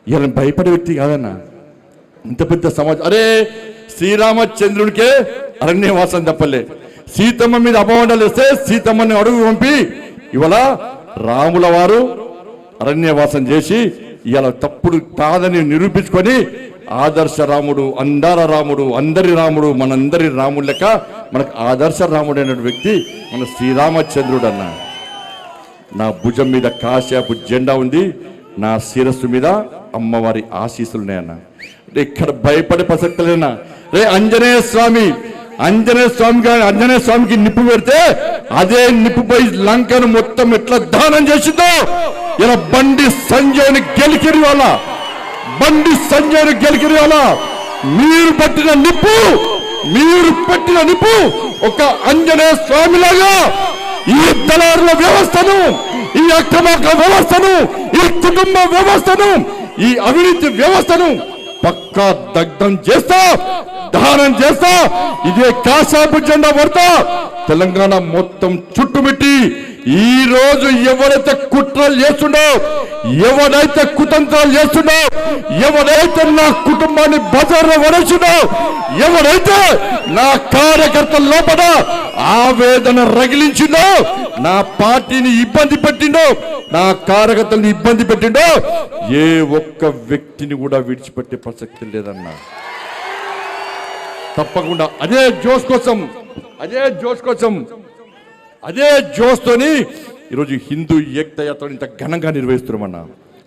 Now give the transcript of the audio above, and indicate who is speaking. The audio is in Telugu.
Speaker 1: ఇలా భయపడే వ్యక్తి కాదన్న. ఇంత పెద్ద సమాజం. అరే శ్రీరామచంద్రుడికే అరణ్యవాసం తప్పలే. సీతమ్మ మీద అపవాదాలు వేస్తే సీతమ్మని అడుగు పంపి ఇవాళ రాముల వారు అరణ్యవాసం చేసి ఇవాళ తప్పుడు కాదని నిరూపించుకొని ఆదర్శ రాముడు, అందాల రాముడు, అందరి రాముడు, మనందరి రాముడు లెక్క మనకు ఆదర్శ రాముడు అనే వ్యక్తి మన శ్రీరామచంద్రుడు అన్న. నా భుజం మీద కాశాపు జెండా ఉంది, నా శిరస్సు మీద అమ్మవారి ఆశీస్సులున్నాయన్న. ఇక్కడ భయపడే ప్రసక్తి లేనా? రే ఆంజనేయ స్వామికి నిప్పు పెడితే అదే నిప్పుపై లంకను మొత్తం ఎట్లా దానం చేసిందో ఇలా బండి సంజయ్ని గెలికిరి వాళ్ళ మీరు పెట్టిన నిప్పు ఒక ఆంజనేయ స్వామిలాగా ఈ దళారుల వ్యవస్థను, ఈ అక్రమార్క వ్యవస్థను, ఈ కుటుంబ వ్యవస్థను, ఈ అవినీతి వ్యవస్థను పక్కా దగ్ధం చేస్తా, దహనం చేస్తా. ఇదే కాశాపు జెండా పడతా తెలంగాణ మొత్తం చుట్టుమిట్టి ఈ రోజు ఎవరైతే కుట్రలు చేస్తుండో, ఎవరైతే కుతంత్రాలు చేస్తుండో, ఎవరైతే నా కుటుంబాన్ని బజార్లో వరచుండో, ఎవరైతే నా కార్యకర్తల లోపల ఆవేదన రగిలించిండో, నా పార్టీని ఇబ్బంది పెట్టిండో, నా కార్యకర్తలను ఇబ్బంది పెట్టిండో, ఏ ఒక్క వ్యక్తిని కూడా విడిచిపెట్టే ప్రసక్తి లేదన్నా. తప్పకుండా అదే జోష్ తోని ఈరోజు హిందూ ఏకతా యాత్ర ఇంత ఘనంగా నిర్వహిస్తున్నామన్నా.